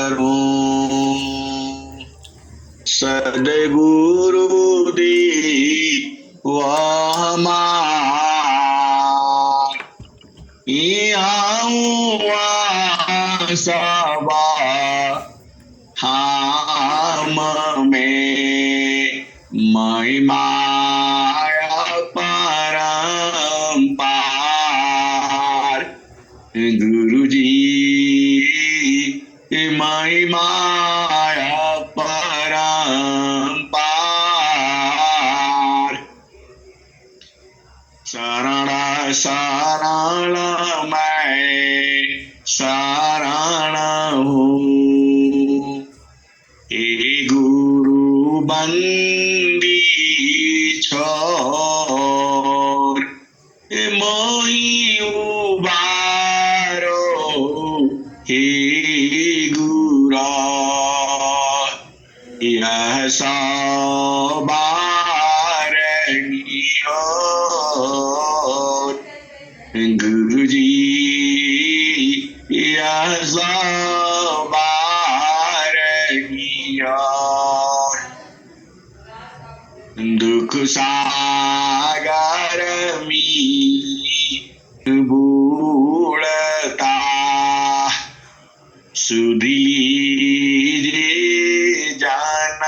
करूं। सदगुरु दी वह मान आऊं सबा हम में महिमाया परम्पार। गुरु जी महिमाया परम्पार। शरण शरण मैं शरण हूँ। हे गुरु बंदी छोर मोहि उबारो। हे गुरा यह सवारगियो। गुरु जी यह सवारगियो। दुख सागर में बूढ़ता सुधी जान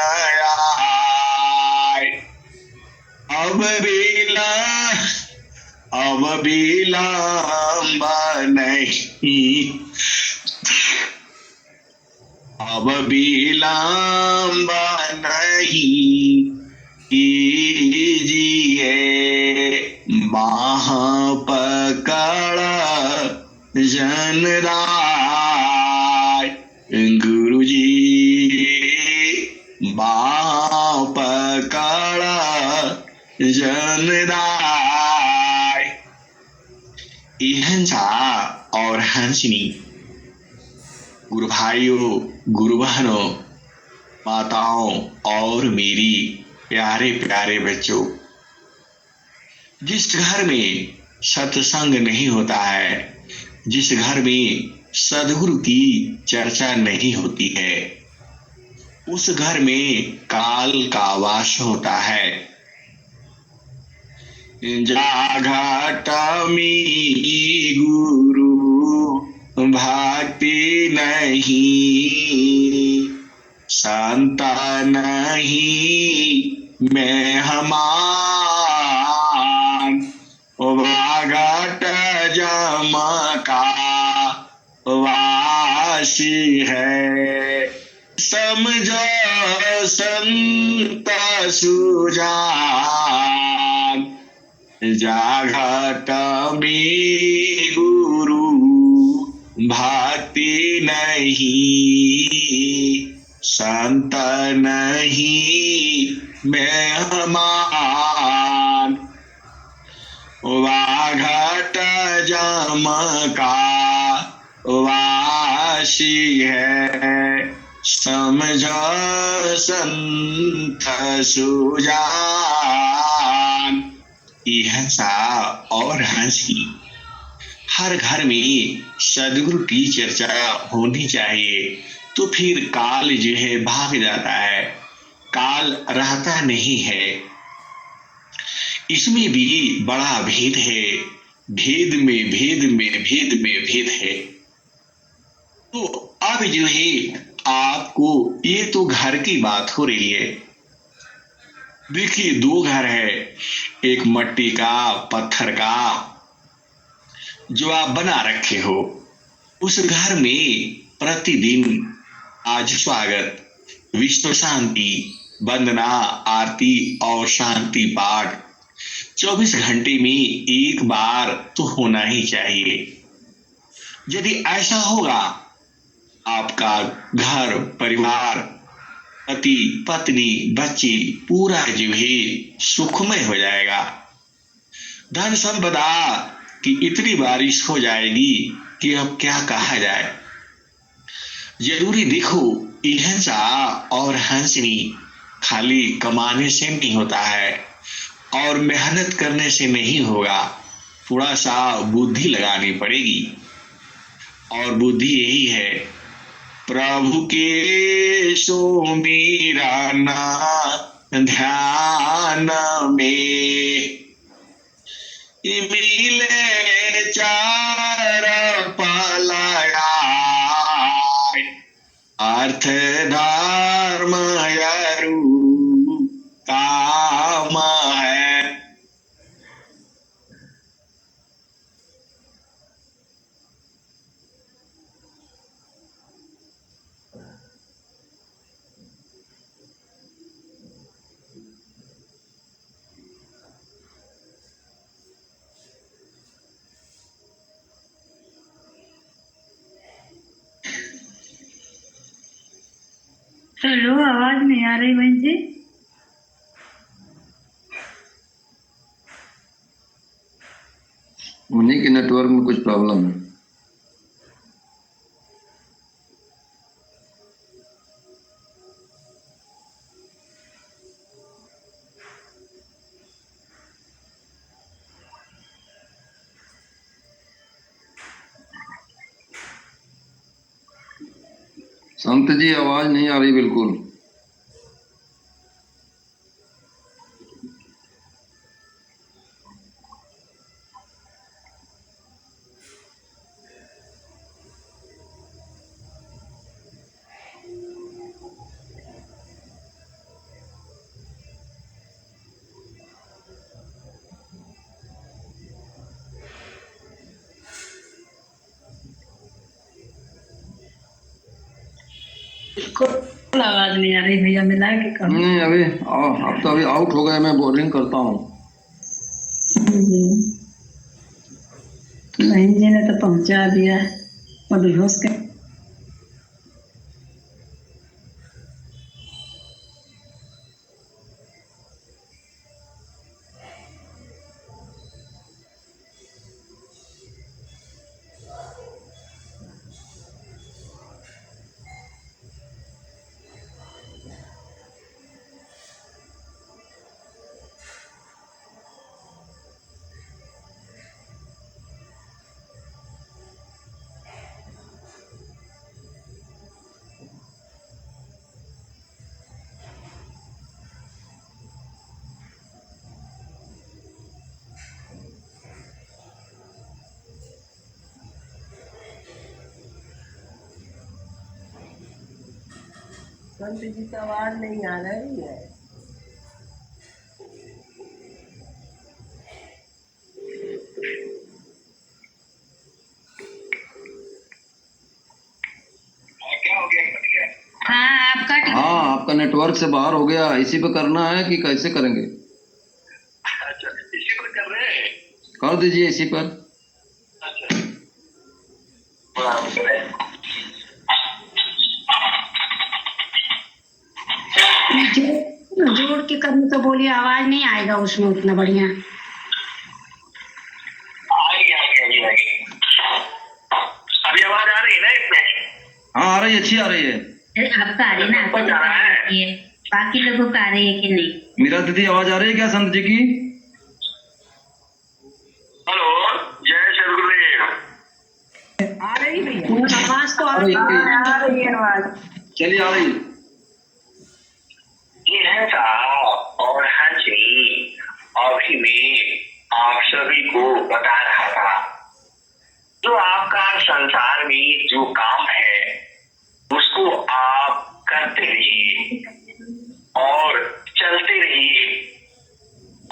आए। अब विलंब नहीं, अब विलंब नहीं कीजिए। बाह पकड़ जनराय। गुरु जी बाह पकड़ जनराय। हंसा और हंसनी गुरु भाइयों, गुरु बहनों, माताओं और मेरी प्यारे प्यारे बच्चों, जिस घर में सत्संग नहीं होता है, जिस घर में सद्गुरु की चर्चा नहीं होती है, उस घर में काल का वास होता है। जाघट में गुरु भक्ति नहीं, संत नहीं मेहमान। वाघट जमका वासी है, समझो संत सुजान। जाघट में गुरु भक्ति नहीं, संत नहीं मेहमान। वाघट जमका वासी है, समझो संत सुजान। हंसा और हंसी हर घर में सद्गुरु की चर्चा होनी चाहिए, तो फिर काल जो है भाग जाता है, काल रहता नहीं है। इसमें भी बड़ा भेद है, भेद में भेद में भेद में भेद है। तो अब जो है आपको, ये तो घर की बात हो रही है। देखिए, दो घर है, एक मट्टी का, पत्थर का, जो आप बना रखे हो। उस घर में प्रतिदिन आज स्वागत, विश्व शांति, वंदना, आरती और शांति पाठ 24 घंटे में एक बार तो होना ही चाहिए। यदि ऐसा होगा, आपका घर परिवार, पति पत्नी बच्चे पूरा जो है सुखमय हो जाएगा। धन संपदा की इतनी बारिश हो जाएगी कि अब क्या कहा जाए। जरूरी देखो, हिंसा और हंसनी खाली कमाने से नहीं होता है और मेहनत करने से नहीं होगा, थोड़ा सा बुद्धि लगानी पड़ेगी। और बुद्धि यही है, प्रभु के सो मेरा ना ध्यान में मिले चार पलड़ा अर्थ धर्म यरु काम है। हेलो, आवाज नहीं आ रही बहन जी। उन्हीं के नेटवर्क में कुछ प्रॉब्लम है। संत जी आवाज नहीं आ रही बिल्कुल। बिल्कुल आवाज नहीं आ रही भैया, मिला के कहो। नहीं अभी अब तो अभी आउट हो गए, मैं बोरिंग करता हूँ। बहन जी ने तो पहुंचा दिया और बेहोश कर। संत जी की आवाज नहीं आ रही है। हाँ, आपका नेटवर्क से बाहर हो गया। इसी पे करना है कि कैसे करेंगे? अच्छा, इसी पर कर रहे हैं। कर दीजिए इसी पर। जोड़ के करने तो बोलिए, आवाज नहीं आएगा उसमें उतना बढ़िया। अभी आवाज आ रही है ना इसमें? हाँ आ रही है, अच्छी आ रही है। आपका आ रही है ना, आपको आ रही है, बाकी लोगों का आ रही है कि नहीं? मेरा दीदी आवाज आ रही है क्या संत जी की? हेलो, जय श्री गुरुदेव। आ रही भैया, आवाज तो आ रही है। आवाज। चलिए आ रही। और हंसी अभी मैं आप सभी को बता रहा था, जो आपका संसार में जो काम है उसको आप करते रहिए और चलते रहिए,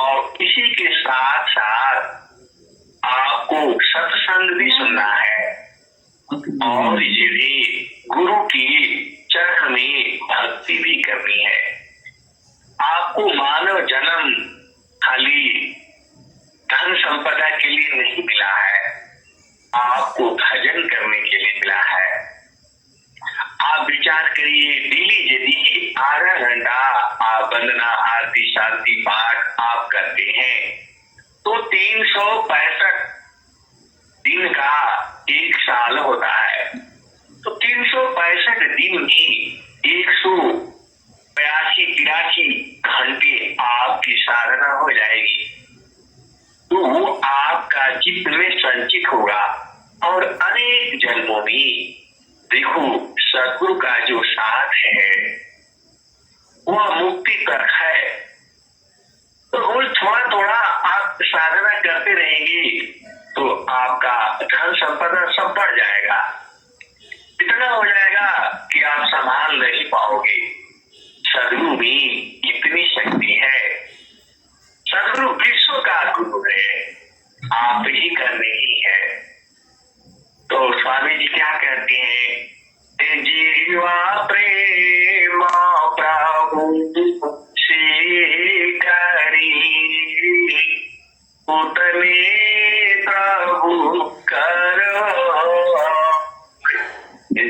और इसी के साथ साथ आपको सत्संग भी सुनना है और ये भी गुरु की चरण में भक्ति भी करनी है। आपको मानव जन्म खाली धन संपदा के लिए नहीं मिला है, आपको भजन करने के लिए मिला है। आप विचार करिए, डेली यदि आधा घंटा आप वंदना आरती शांति पाठ आप करते हैं तो 365 दिन का एक साल होता है। तो 365 दिन में 182-83 घंटे आपकी साधना हो जाएगी, तो आपका चित्त में संचित होगा और अनेक जन्मों में देखो, सदगुरु का जो साथ है वह मुक्ति तक है। तो रोज थोड़ा थोड़ा आप साधना करते रहेंगे तो आपका धन संपदा सब बढ़ जाएगा। इतना हो जाएगा कि आप संभाल नहीं पाओगे। सदगुरु में इतनी शक्ति है। सदगुरु विश्व का गुरु है, आप ही करने ही है। तो स्वामी जी क्या कहते हैं, जीवा प्रेम प्रभु से करी, उतने प्रभु करो।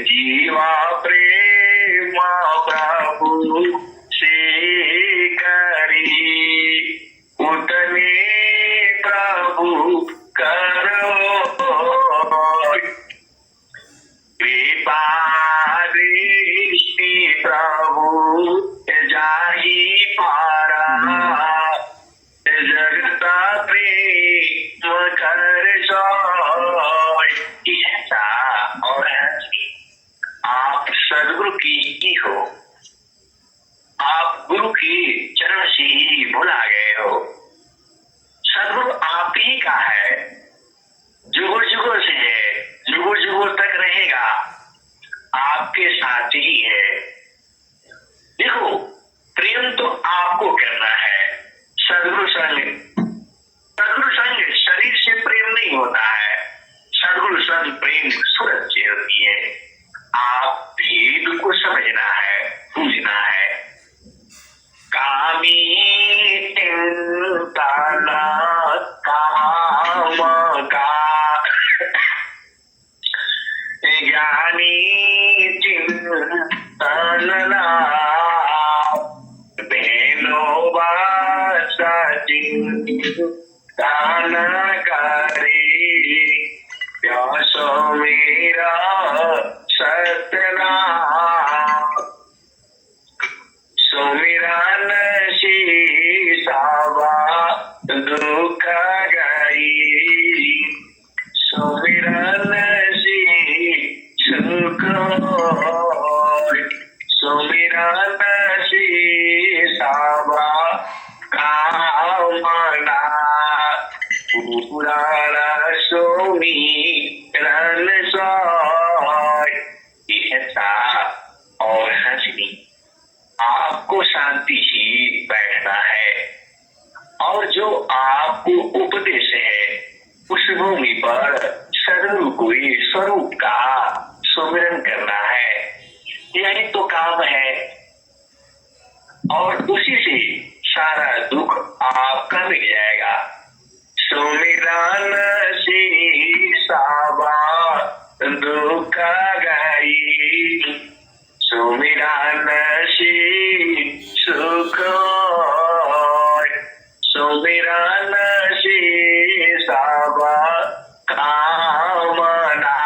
जीवा प्रेम प्रभु से करी, उतने प्रभु करो। कृपा दृष्टि प्रभु जाहि पारा, जगता प्रेम कर सोय। ऐसा और आप सदगुरु की ही हो, आप गुरु की चरण से ही भुला गए हो। सदगुरु आप ही का है, जुगों जुगों से है, जुगों जुगों तक रहेगा, आपके साथ ही है। देखो, प्रेम तो आपको करना है। सदगुरु संग शरीर से प्रेम नहीं होता है, सदगुरु संग प्रेम सूरज से होती है। आप भेद को समझना है, पूजना है। कामी चिंता काम का, ज्ञानी चिंतन बहनो बासा चिंतन करे, प्यासो मेरा सतनाम। सुमिरन शीसावा दुख गई, सुमिरन सुख होय। सुमिरन शीसावा कामना, पुराण सुमिरन सोय। ऐसा और हंसनी, आपको शांति ही बैठना है। और जो आपको उपदेश है उस भूमि पर सदगुरु कोई स्वरूप का सुमिरन करना है, यही तो काम है। और उसी से सारा दुख आपका मिट जाएगा। सुमिरन शीसावा दुख गई, सुमिरन सुख होय। सुमिरन शीसावा कामना,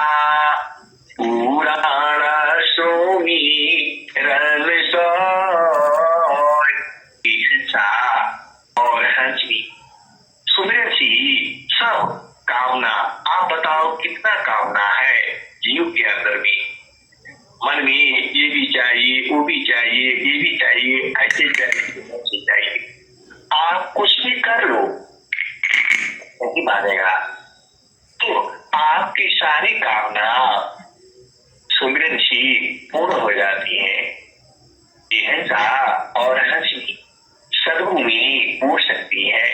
पुराण सुमिरन सोय। ऐसा और हंसी, सुमिरन सी सब कामना। आप बताओ कितना कामना है जीव के अंदर में। मन में ये भी चाहिए, वो भी चाहिए, ये भी चाहिए, ऐसे चाहिए, वैसे चाहिए। आप कुछ भी कर लो नहीं मानेगा। तो आपकी सारी कामना सुमिरन से पूर्ण हो जाती है। ऐसा और हंसी सदगुरु में हो सकती है।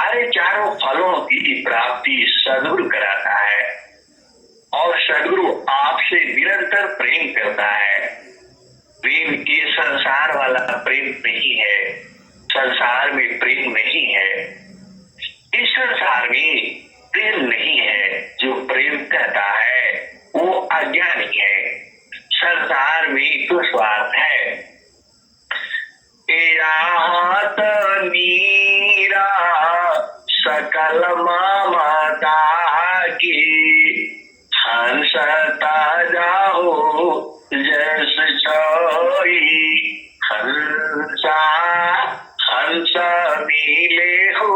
अरे चारों फलों की प्राप्ति सदगुरु कराता है और सदगुरु आपसे निरंतर प्रेम करता है। प्रेम के संसार वाला प्रेम नहीं है, संसार में प्रेम नहीं है। इस संसार में प्रेम नहीं है। जो प्रेम कहता है वो अज्ञानी है। संसार में तो स्वार्थ है। मीरा सकल ममता की, हंसता जाओ जस छोई। हंसा हंस मिले हो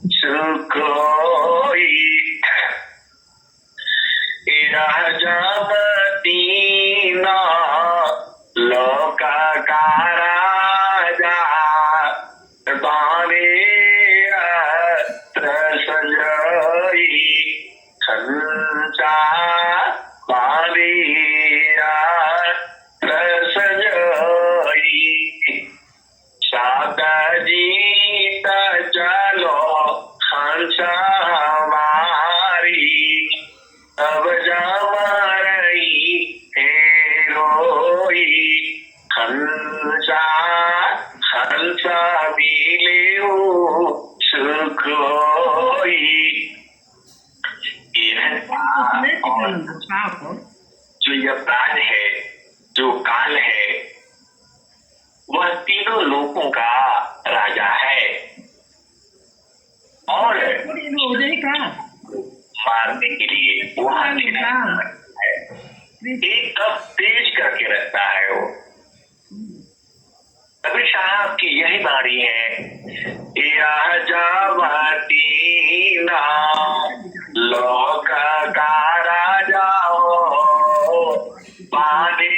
सुख होई। राजा यमराज है, जो काल है, वह तीनों लोकों का राजा है और मारने के लिए वह एकदम तेज करके रखता है वो। कबीर साहब की यही बाणी है, या जावती ना लोक का राजा हो, बाने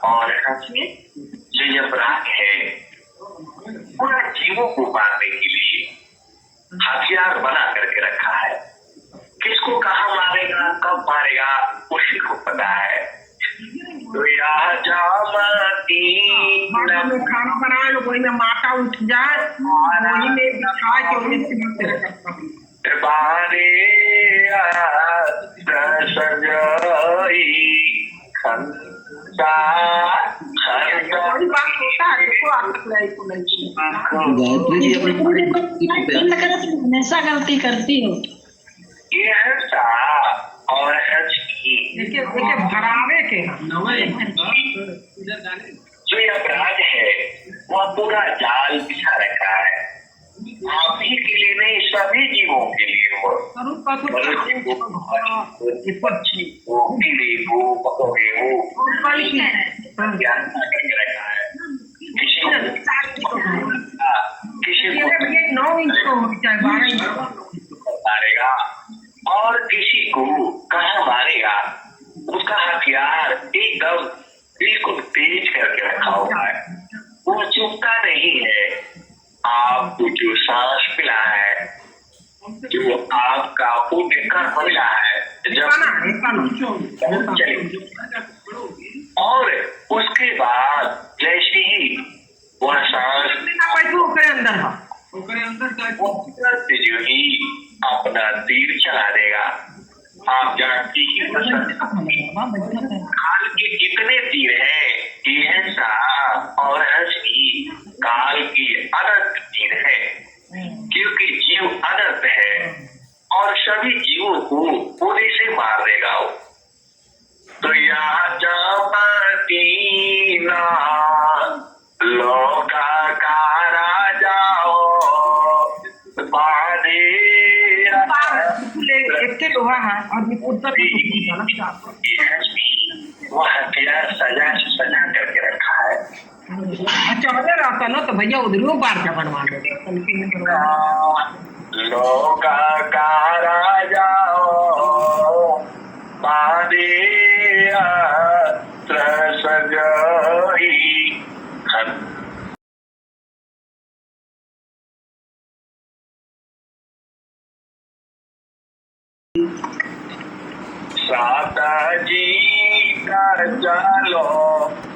और जो यमराज है पूरा जीवों को मारने के लिए हथियार बना करके रखा है। किसको कहाँ मारेगा, कब मारेगा, उसी को पता है। तो में खाना बनाए लो, कोई में माता उठ जाए, वही में बिछा के गायत्री जी अपनी हमेशा गलती करती हो। ये हंसा और भरावे के जो अपराध है वह पूरा जाल बिछा रखा है, आप ही के लिए नहीं, सभी जीवों के लिए हो, मनुष्य को, पक्षी को, कीड़े को, पकौड़े हो, ज्ञान करके रखा है। किसी को 9 इंच को चाहे 12 इंच को मारेगा और किसी को कहाँ मारेगा, उसका हथियार एकदम बिल्कुल तेज करके रखा हुआ है। वो चुपता नहीं है। आपको जो सांस मिला है, जो आपका पुण्य कर्म मिला है, जब और उसके बाद जैसे ही वह सांस अंदर से जो ही अपना तीर चला देगा, आप जानती ही काल के कितने तीर हैं, हिंसा और हंसी काल की अनंत तीर है, क्योंकि जीव अनंत है और सभी जीवों को पूरे से मार देगा वो। तो या जाती ना लोका का राजा लोहा है और वह हथियार सजा करके रखा है। अच्छा अगर आता ना तो भैया उधर बार का बनवा लोका का राजा साता जी का चलो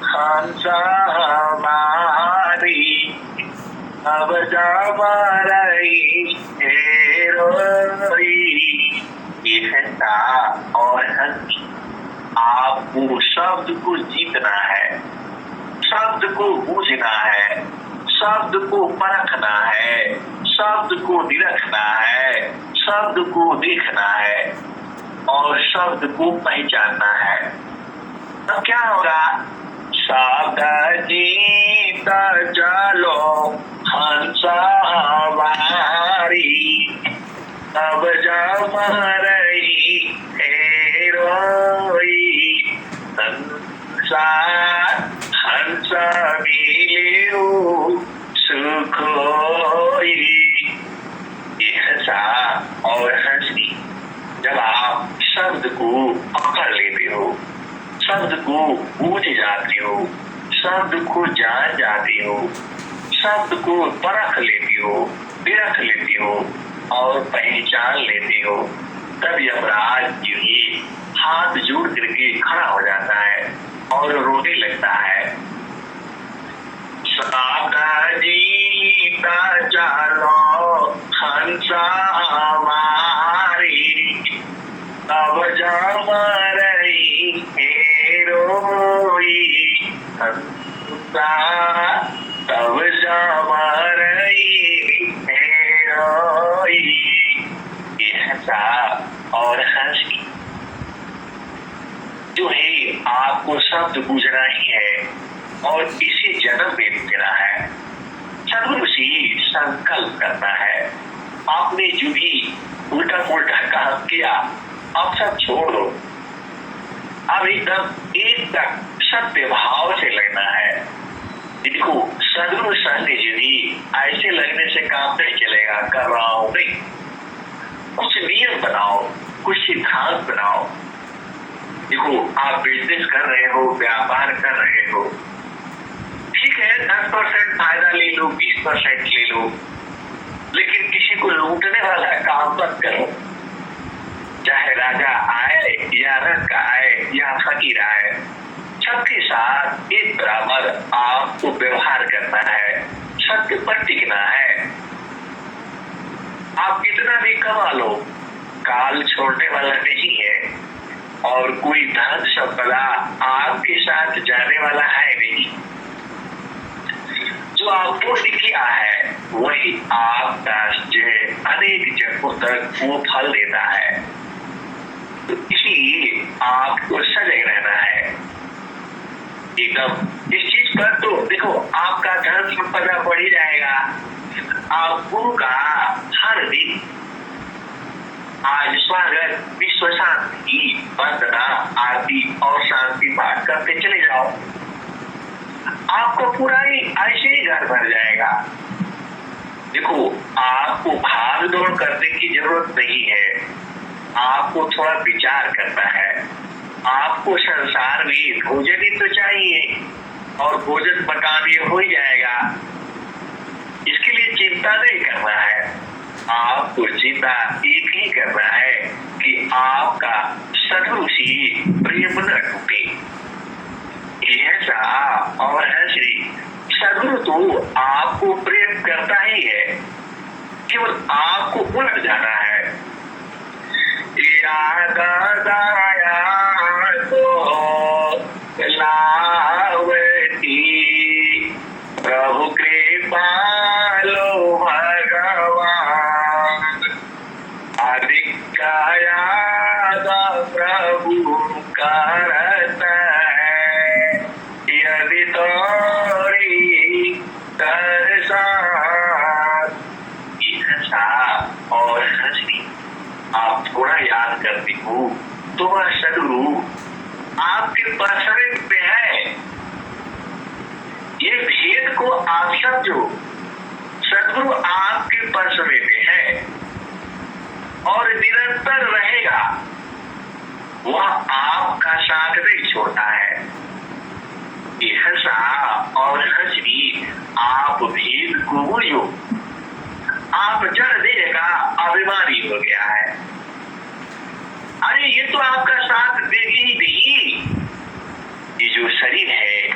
हंसा हमारी, अब जब रही हंसा और हंसी। आपको शब्द को जीतना है, शब्द को बूझना है, शब्द को परखना है, शब्द को निरखना है, शब्द को देखना है और शब्द को पहचानना है। तब क्या होगा? शब्द जीता चलो हंसा हमारी, तब जब रही हेरोई संसार हंसा मिले सुखोई। हंसा और हंसी, जब आप शब्द को पकड़ लेते हो, शब्द को बूझ जाते हो, शब्द को जान जाते हो, शब्द को परख लेती हो, निरख लेती हो और पहचान लेती हो, तब यमराज जी हाथ जोड़ करके खड़ा हो जाता है और रोने लगता है। साता जीता चलो हंसा हमारी, अब जब रही हेरोई हंसा, तब जब रही हेरोई। हंसा और हंसी जो है आपको शब्द बुझना ही है और इसी जन्म में देना है। सदगुरु से संकल्प करना है। आपने जो भी उल्टा पुल्टा काम किया अब सब छोड़ दो। अब एकदम एक तक सत्य भाव से लगना है। देखो सदगुरु सामने जो भी ऐसे लगने से काम नहीं चलेगा। कर रहा हूं नहीं, कुछ नियम बनाओ, कुछ सिद्धांत बनाओ। देखो आप बिजनेस कर रहे हो, व्यापार कर रहे हो, ठीक है 10% फायदा ले लो, 20% ले लो, लेकिन किसी को लूटने वाला काम मत करो। चाहे राजा आए या रंग आए या फकीर आए, सबके साथ एक बराबर आपको व्यवहार करना है, सत्य पर टिकना है। आप कितना भी कमा लो, काल छोड़ने वाला नहीं है और कोई धन संपदा आपके साथ जाने वाला है नहीं। जो आपने किया है वही आपका जो है अनेक जन्मों तक वो फल देता है। तो इसलिए आपको सजग रहना है एकदम इस चीज पर। तो देखो आपका धन संपदा बढ़ ही जाएगा। आप गुरु का हर दिन आज स्वागत, विश्व शांति, वंदना, आरती और शांति पाठ करते चले जाओ। आपको पूरा ही ऐसे ही घर भर जाएगा। देखो आपको भाग दौड़ करने की जरूरत नहीं है। आपको थोड़ा विचार करना है। आपको संसार में भोजन ही तो चाहिए और भोजन पकाने हो ही जाएगा। इसके लिए चिंता नहीं करना है। आपको चिंता एक ही करना है कि आपका सदगुरु से प्रेम न टूटे। ऐसा और श्री सदगुरु तो आपको प्रेम करता ही है, केवल आपको उलट जाना है। याद आया तो लावती प्रभु कृपालो भगवान, अधिक याद प्रभु करत है यदि तोरी दर्शन। और हंसी आप थोड़ा याद करती हो तो वह सदगुरु आपके परसरित पे है। ये भेद को आप समझो। सदगुरु आपके परसरे पे है और निरंतर रहेगा। वह आपका साथ नहीं छोड़ता है। ये हंसा और हंसी आप भेद को बुझो। आप जड़ देने का अभिमानी हो गया है। अरे ये तो आपका साथ देगी ही नहीं। ये जो शरीर है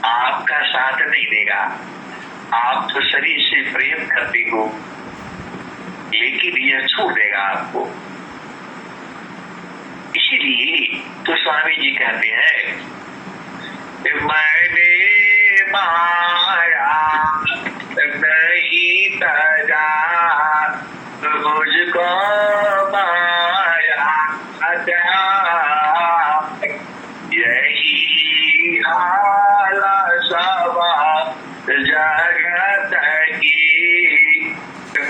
आपका साथ नहीं देगा। आप तो शरीर से प्रेम करते हो, लेकिन यह छोड़ देगा आपको। इसीलिए तो स्वामी जी कहते हैं मैंने माया नहीं तजा मुझको माया यही हाल सब जगत की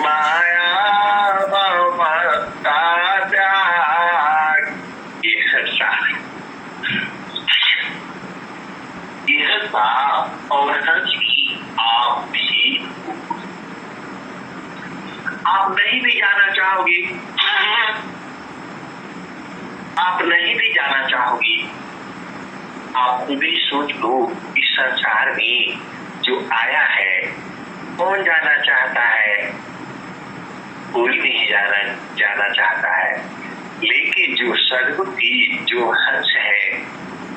माया ममता त्याग। यह और आप नहीं भी जाना चाहोगे, आप नहीं भी जाना चाहोगी। आप खुद ही सोच लो इस संसार में जो आया है कौन जाना चाहता है? कोई नहीं जाना चाहता है। लेकिन जो सदगुरु की जो हंस है,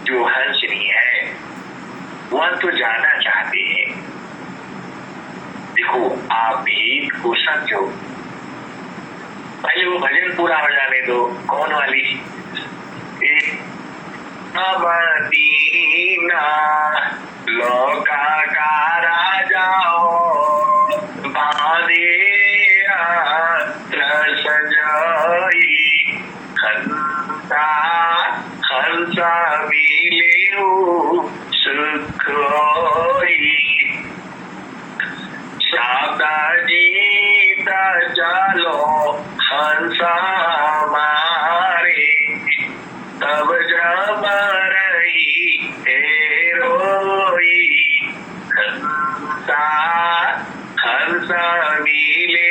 जो हंसनी है, वह तो जाना चाहते हैं। देखो आप भेद को समझो। पहले वो भजन पूरा हो जाने दो। कौन वाली? मदीना लोका का राजा हो बांधे सजाई हंसा हंसा मिले सुख होई सादा जीता चलो हंसा मारे तब जब रही रोई हंसा हंसा मिले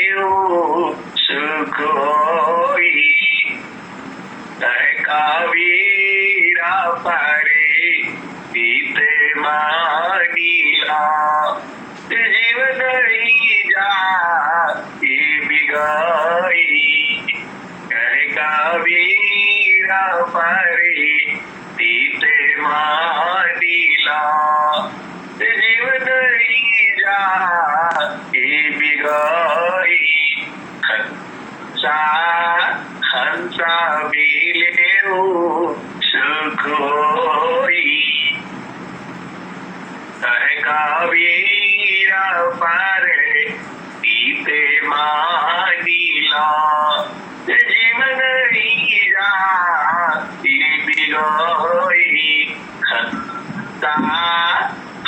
सुख होई कबीरा पड़े पीते मानीला जीवन ही जा बिगाई कबीरा पड़े पीते मानीला जीवन ही जा बिगाई हंसा मिले सुख होई कबीरा पारे पीते मानीला जीवन ही जा बिगोई हंसा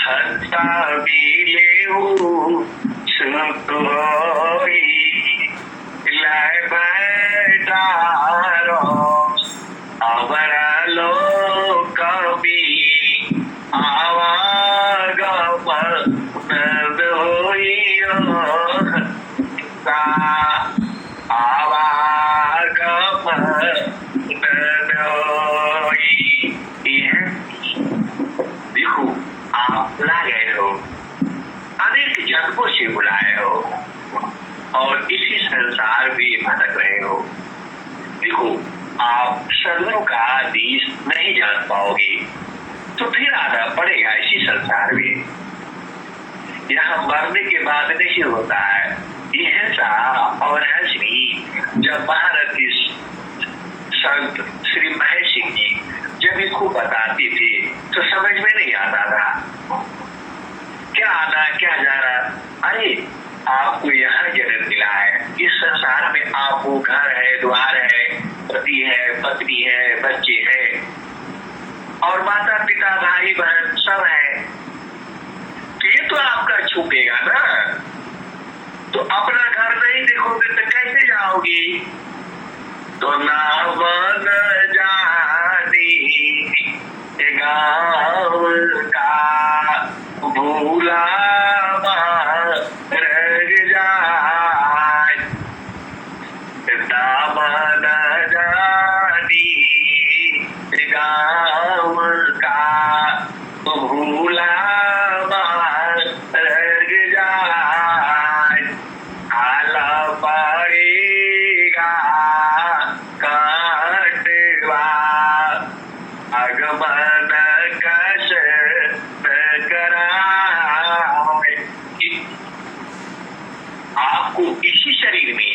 हंसा मिले सुख होई अवरा लोक आवागम देखो आप ला गए हो, अनेक जन्मों से बुलाए हो और इसी संसार में भटक रहे हो। देखो आप सदगुरु का देश नहीं जान पाओगे तो फिर आना पड़ेगा इसी संसार में। यहाँ मरने के बाद नहीं होता है। यह सा और हंसनी जब भारत के संत श्री महेश सिंह जी जब इनको बताते थे तो समझ में नहीं आता था क्या आना क्या जाना। अरे आपको यहाँ जन्म मिला है, इस संसार में आपको घर है, द्वार है, पति है, पत्नी है, बच्चे हैं और माता पिता भाई बहन सब है। तो ये तो आपका छूटेगा ना। तो अपना घर नहीं देखोगे तो कैसे जाओगी। तो नाम न जानी गाँव का भूला रह जाए, नाम न जानी गाँव का भूला रह जाए, आला पड़ेगा काटवा आगमन कश कराए। आपको इसी शरीर में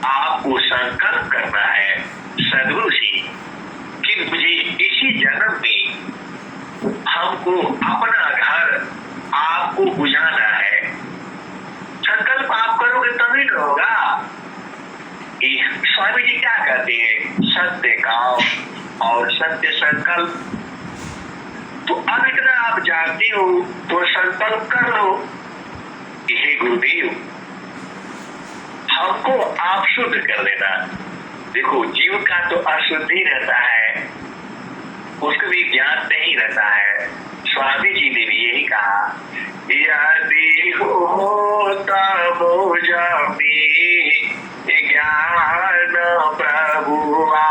आपको संकल्प करना है सदगुरु से कि मुझे इसी जन्म में हमको अपना घर आपको बुझाना है। संकल्प आप करोगे तभी न होगा। स्वामी जी क्या कहते हैं, सत्य काम और सत्य संकल्प। तो अब इतना आप जानते हो तो संकल्प कर लो। हे गुरुदेव हमको आप शुद्ध कर देना। देखो जीव का तो अशुद्धि रहता है, उसको भी ज्ञान नहीं रहता है। स्वामी जी ने भी यही कहा, यदि होता मुझमें ज्ञान प्रभुआ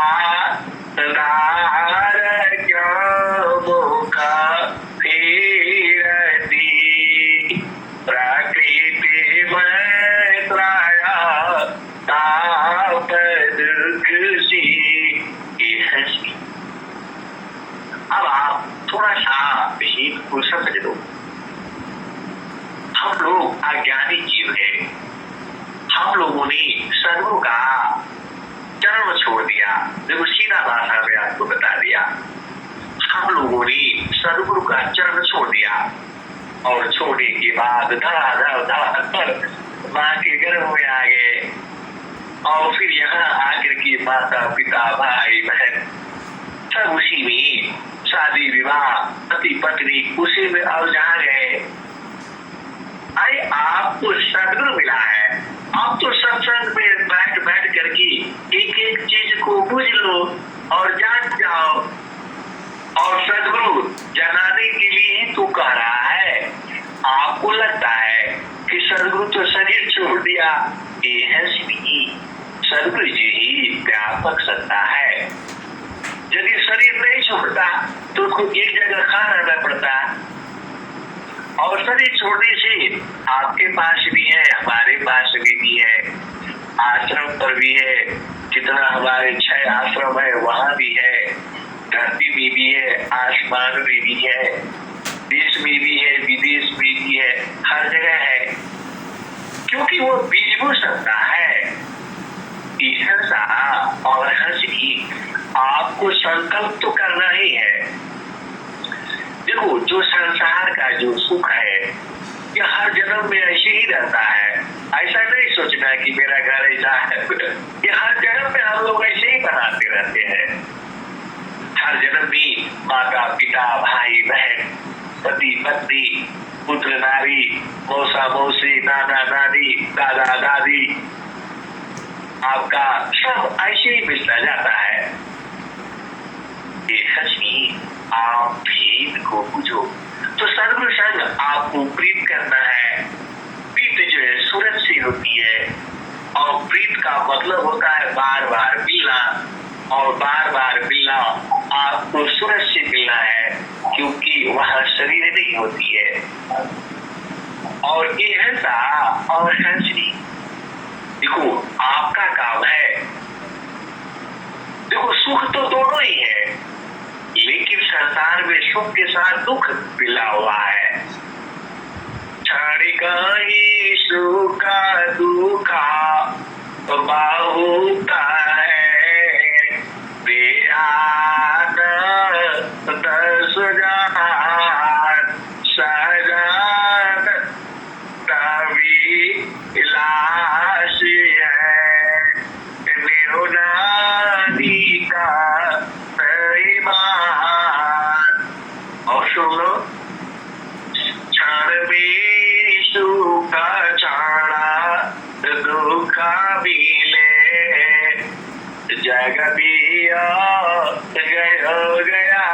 दार क्या मुख फेरती प्रकृति में त्राया ताप दुख सी। अब आप थोड़ा सा भेद को समझ लो। हम लोग अज्ञानी जीव है। हम लोगों ने सदगुरु का चरण छोड़ दिया। देखो सीधा भाषा में आपको बता दिया, हम लोगों ने सदगुरु का चरण छोड़ दिया और छोड़ने के बाद धड़ाधड़ माँ के गर्भ में आ गए। और फिर यहाँ आकर के माता पिता भाई बहन सब उसी में, शादी विवाह पति पत्नी उसी में उलझा गए। अरे आपको सदगुरु मिला है, आप तो सत्संग में बैठ करके एक एक चीज को बुझ लो और जान जाओ। और सदगुरु जनाने के लिए ही तो कह रहा है। आपको लगता है कि सदगुरु तो शरीर छोड़ दिया, ये है सदगुरु जी ही व्यापक सत्ता है। यदि शरीर नहीं छोड़ता तो उसको एक जगह खा रहना पड़ता। और शरीर छोड़ने से आपके पास भी है, हमारे पास भी है, आश्रम पर भी है, जितना हमारे 6 आश्रम है वहां भी है, धरती में भी है, आसमान में भी है, देश में भी है, विदेश में भी है, हर जगह है। क्योंकि वो बीजभूत सत्ता है। हिंसा और हंसी आपको संकल्प तो करना ही है। देखो, जो संसार का जो सुख है ये हर जन्म में ऐसे ही रहता है। ऐसा नहीं सोचना कि मेरा घर ऐसा है, ये हर जन्म में हम लोग ऐसे ही बनाते रहते हैं। हर जन्म में माता पिता भाई बहन पति पत्नी पुत्र नारी मौसा मौसी नाना नानी दादा दादी आपका सब ऐसे ही बिछड़ा जाता है। ये हंसी आप भेद को बुझो तो सदगुरु संग आपको प्रीत करना है। प्रीत जो है सूरज से होती है और प्रीत का मतलब होता है बार बार मिलना, और बार बार मिलना आपको सूरज से मिलना है, क्योंकि वहां शरीर नहीं होती है। और ये हंसा और हंसनी देखो आपका काम है। देखो सुख तो दोनों ही है, लेकिन संसार में सुख के साथ दुख मिला हुआ है। क्षणिका ही सुखा दुखा बहुता है, बेआन दस जहान सजान तभी इलाशी है, निहुनानी का और सुन लो, क्षण में सुखा छाड़ा दुखा मिले, जग दिया गया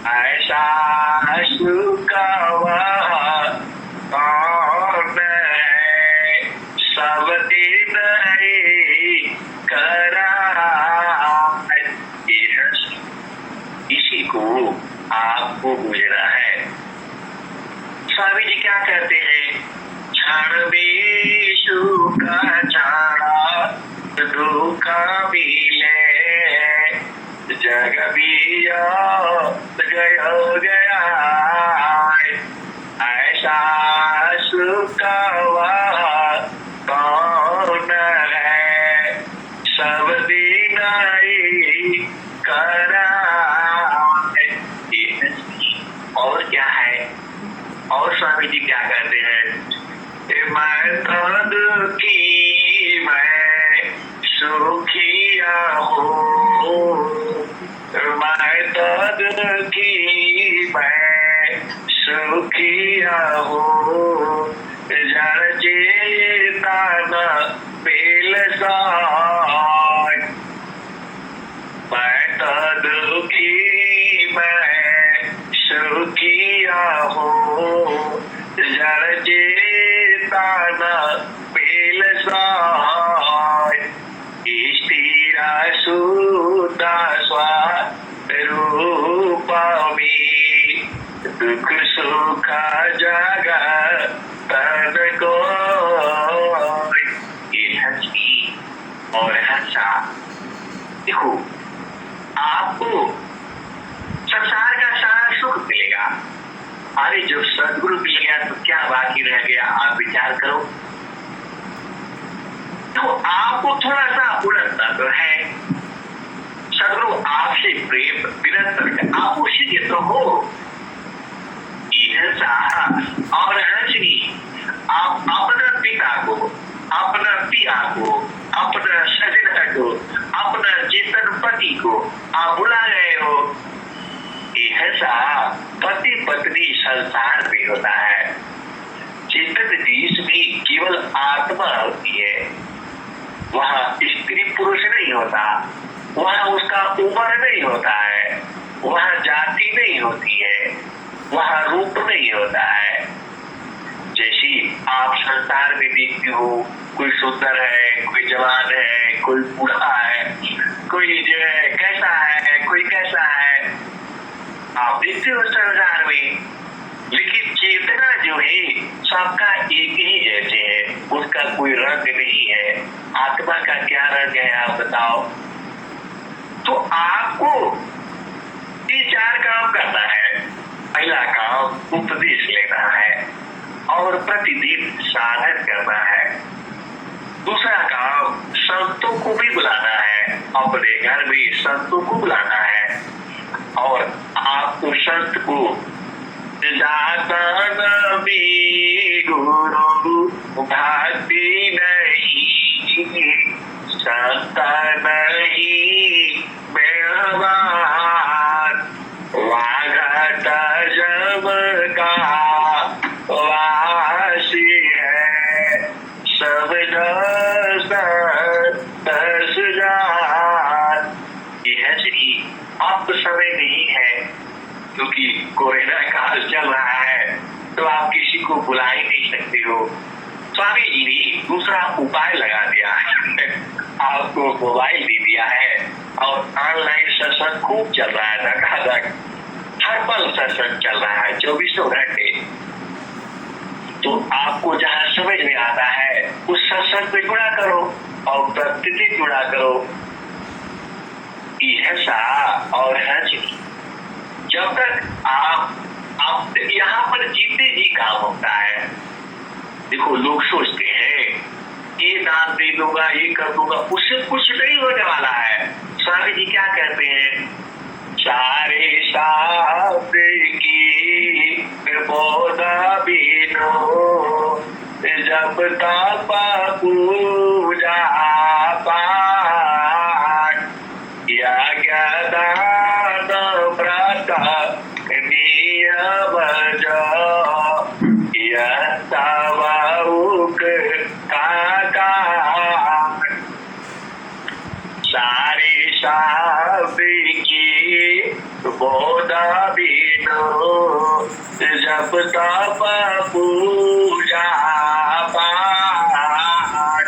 ऐसा सुख वह कौन है, सब दिन ही करा। इसी को आपको बुझना है। स्वामी जी क्या कहते हैं? क्षण में सुखा छाड़ा दुखा मिले, जग बिया गया ऐसा सुख वह कौन है, सब दिन ही करा। और क्या है? और स्वामी जी क्या कहते हैं? मैं तो दुखी मैं सुखिया हूँ, मैं तो दुखी मैं सुखिया हूँ, जड़ चेता न पेल साय। मैं तो दुखी मैं सुखिया हूँ, जड़ चेता न पेल साय। स्थिरा सुता स्वरूप में दुख सुख जगा तन को। ये हंसी और हंसा देखो आपको संसार का सारा सुख मिलेगा। अरे जब सदगुरु मिल गया तो क्या बाकी रह गया? आप विचार करो। तो आपको थोड़ा सा उड़ना तो है, सदगुरु आपसे प्रेम निरंतर, आप उसी के तो हो। हिंसा और हंसनी आप अपने पिता को अपना पिया को, अपना सजना को, अपना चेतन पति को आप बुला गए हो। ऐसा पति पत्नी संसार में होता है। चेतन देश में केवल आत्मा होती है, वहां स्त्री पुरुष नहीं होता, वहां उसका उम्र नहीं होता है, वहां जाति नहीं होती है, वहां रूप नहीं होता है। जैसे आप संसार में देखते हो, कोई सुंदर है, कोई जवान है, कोई बूढ़ा है, कोई जो है कैसा है, कोई कैसा है, आप देखते हो संसार में। लेकिन चेतना जो है सबका एक ही जैसे है, उसका कोई रंग नहीं है। आत्मा का क्या रंग है आप बताओ। तो आपको ये 4 काम करना है। पहला काम उपदेश लेना है और प्रतिदिन साधन करना है। दूसरा काम संतों को भी बुलाना है, अपने घर में संतों को बुलाना है और आपको संत को जाता नबी गुरु भक्ति नहीं, संत नहीं मेहमान, वाघट जब का वासी है, सब दस जान। यह श्री अब समय नहीं है, क्योंकि कोरोना काल चल रहा है, तो आप किसी को बुला ही नहीं सकते हो। स्वामी जी ने दूसरा उपाय लगा दिया है, आपको मोबाइल दे दिया है और ऑनलाइन सत्संग खूब चल रहा है, धकाधक हर पल सत्संग चल रहा है 24 घंटे। तो आपको जहां समझ में आता है उस सत्संग में जुड़ा करो और प्रतिदिन जुड़ा करो। ऐसा और हंसी जब तक आप यहाँ पर जितने जी काम होता है, देखो लोग सोचते हैं ये दान दे दूंगा, ये कर दूंगा, उससे कुछ नहीं होने वाला है। स्वामी जी क्या कहते हैं, सारे शास्त्र की बोधा बीनो, जब तप पूजा पाठ यज्ञ दान व्रत नियम यह तवउक काकार, सारे शास्त्र की बोधा बीनो, जब तप पूजा पाठ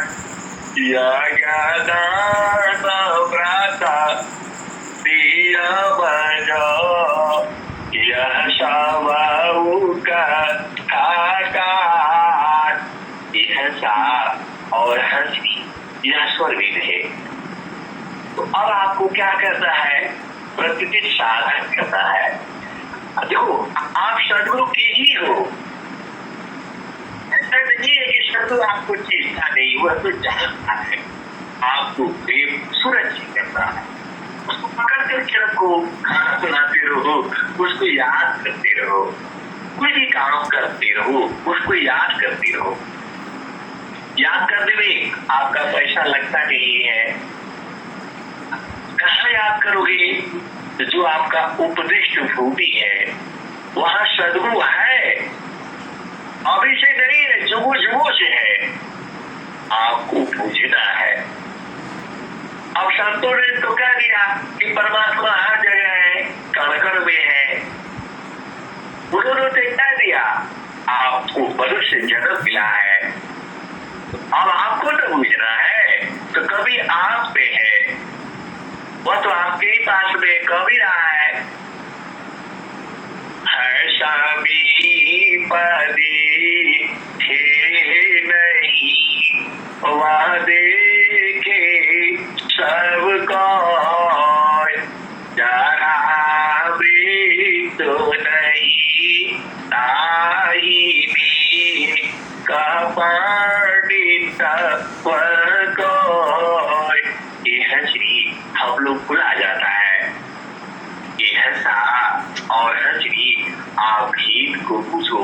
यज्ञ दान व्रत नियम यह सबउक काकार। यह सा और हंसी यह स्वरवेद है। तो अब आपको क्या करना है, प्रतिदिन साधन करना है। देखो आप सदगुरु की ही हो, ऐसा नहीं है कि सदगुरु आपको चेष्टा नहीं, वह तो जानता है। आपको प्रेम सुरक्षित करना है, उसको पकड़ करके रखो, खाना बनाते रहो, उसको याद करते रहो, कोई भी काम करते रहो, उसको याद करते रहो। याद करने में आपका पैसा लगता नहीं है। कहाँ याद करोगे, जो आपका उपदिष्ट भूमि है वहां सदगुरु है, अभी से नहीं है, जुगो जुगो से है। आपको पूजना है। अब संतों ने तो कह दिया कि परमात्मा हर जगह है, कण में है। उन्होंने तो कह दिया आपको मनुष्य जन्म मिला है, अब आपको तो पूजना है। तो कभी आप में है, वह तो आपके ही पास में कभी रहा है समीपदी थे नहीं, वह देखे सबको, जरा मृत्यु नहीं ताही भी कपंडित को। यह श्री हम लोग भुला जाता है। यह सा और हंसरी आप हित को पूछो,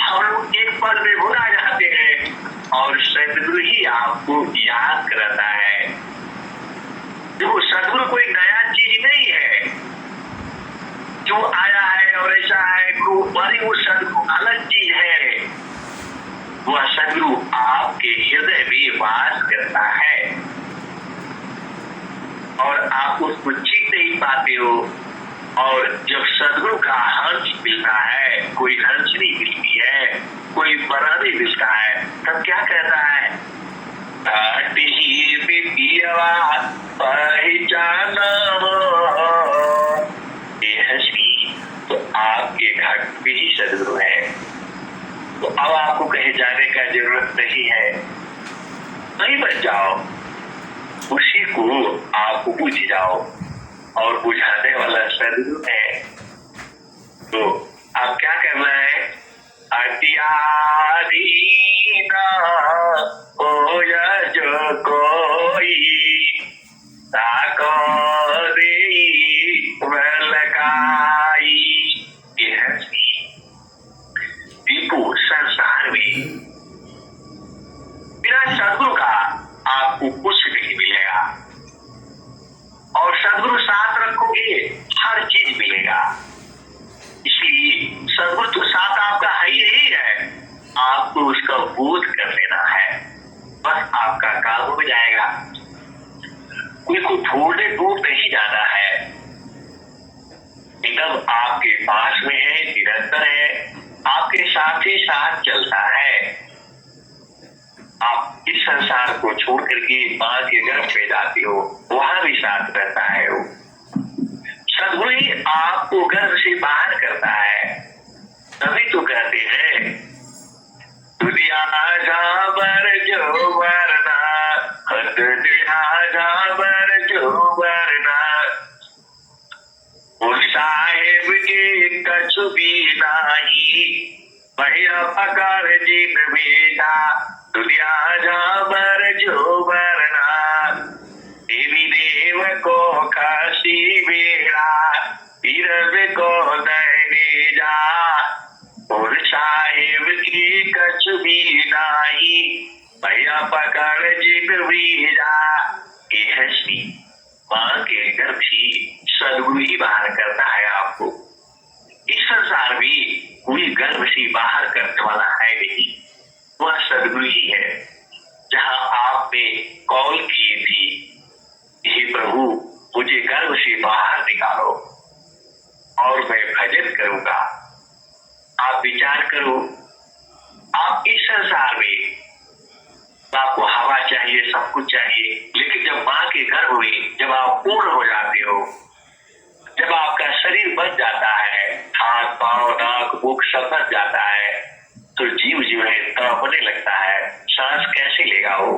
हम लोग एक पल में भुला जाते हैं। और सदगुरु ही आपको याद कराता है। देखो सदगुरु कोई नया चीज नहीं है जो आया है और ऐसा है गुरु, अरे वो सदगुरु अलग चीज है। वह सदगुरु आपके हृदय में वास करता है और आप उसको छीन नहीं पाते हो। और जब सदगुरु का हंस मिलता है, कोई हंसनी मिलती है, कोई बरानी मिलता है, तब क्या कहता है? पहचाना ये हंसी तो आपके घर पे ही सदगुरु है। तो अब आपको कहीं जाने का जरूरत नहीं है, नहीं बच जाओ, उसी को आप बुझ जाओ और बुझाने वाला सदगुरु है। तो आप क्या करना है? अतियारी ना हो जो कोई ताको दे लगाई। ये हंसी दीपू संसार में बिना सदगुरु का आपको कुछ नहीं मिलेगा और सदगुरु साथ रखोगे हर चीज मिलेगा। इसलिए सदगुरु तो साथ आपका है ही है, आपको उसका बोध कर लेना है, बस आपका काम हो जाएगा। कोई को थोड़े दूर नहीं जाना है, एकदम आपके पास में है, निरंतर है, आपके साथ ही साथ चलता है। आप इस संसार को छोड़ करके मां के गर्भ में जाते हो, वहां भी साथ रहता है वो सदगुरु ही आपको गर्भ से बाहर करता है। तभी तो कहते हैं दुनिया जाबर जो वरना, दुनिया जाबर जो वरना, उन साहेब के कछु भी नाही, भैया पकार जिन बेटा, दुनिया जाबर जो वरना, देवी देव को काशी बेड़ा, तीरव को दैने जा, और साहेब की कछ भी नाही, भैया पकड़ जिन बीजा। ये हंसी मां के गर्भ ही सदगुरु ही बाहर करता है आपको। इस संसार में कोई गर्भ से बाहर करने वाला है नहीं, वह सदगुरु ही है। जहां आपने कॉल किए थी, हे प्रभु मुझे गर्भ से बाहर निकालो और मैं भजन करूंगा, आप विचार करो। आप इस संसार में आपको हवा चाहिए, सब कुछ चाहिए, लेकिन जब मां के गर्भ में जब आप पूर्ण हो जाते हो, जब आपका शरीर बच जाता है, हाथ पांव नाक मुख सब बच जाता है, तो जीव जो है तड़पने लगता है, सांस कैसे लेगा वो?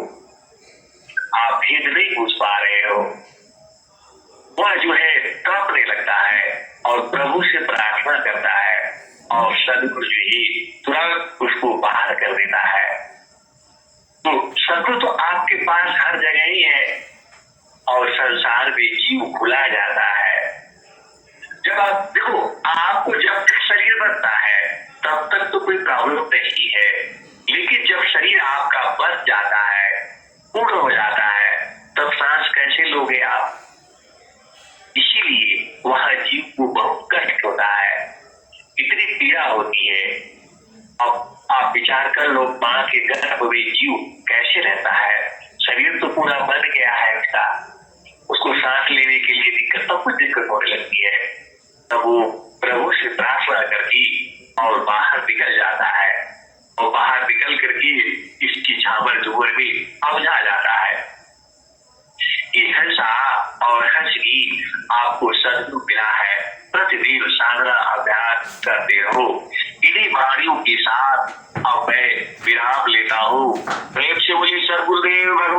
आप भेद नहीं पूछ पा रहे हो। वह जो है तड़पने लगता है और प्रभु से प्रार्थना करता है और सदगुरु जी ही तुरंत उसको बाहर कर देता है। तो सदगुरु तो आपके पास हर जगह ही है और संसार में जीव खुला जाता है। जब आप देखो, आपको जब तक शरीर बनता है तब तक तो कोई प्रॉब्लम नहीं है, लेकिन जब शरीर आपका बच जाता है, पूर्ण हो जाता है, तब सांस कैसे लोगे आप? इसीलिए वहां जीव को बहुत कष्ट होता है, इतनी पीड़ा होती है। अब आप विचार कर लो, मां के गर्भ में जीव कैसे रहता है? शरीर तो पूरा बन गया है उसका, उसको सांस लेने के लिए दिक्कत, सब कुछ दिक्कत होने लगती है। तब वो प्रभु से प्रार्थना करके और बाहर निकल जाता है और बाहर निकल करके इसकी झामर झूमर में अवझा जाता है। ये हंसा और हंसगी आपको सदगुरु मिला है। प्रतिदिन साधना अभ्यास करते रहो। इन्हीं वाणियों के साथ अब मैं विराम लेता हूँ। प्रेम से बोलिए सद्गुरुदेव भगवान।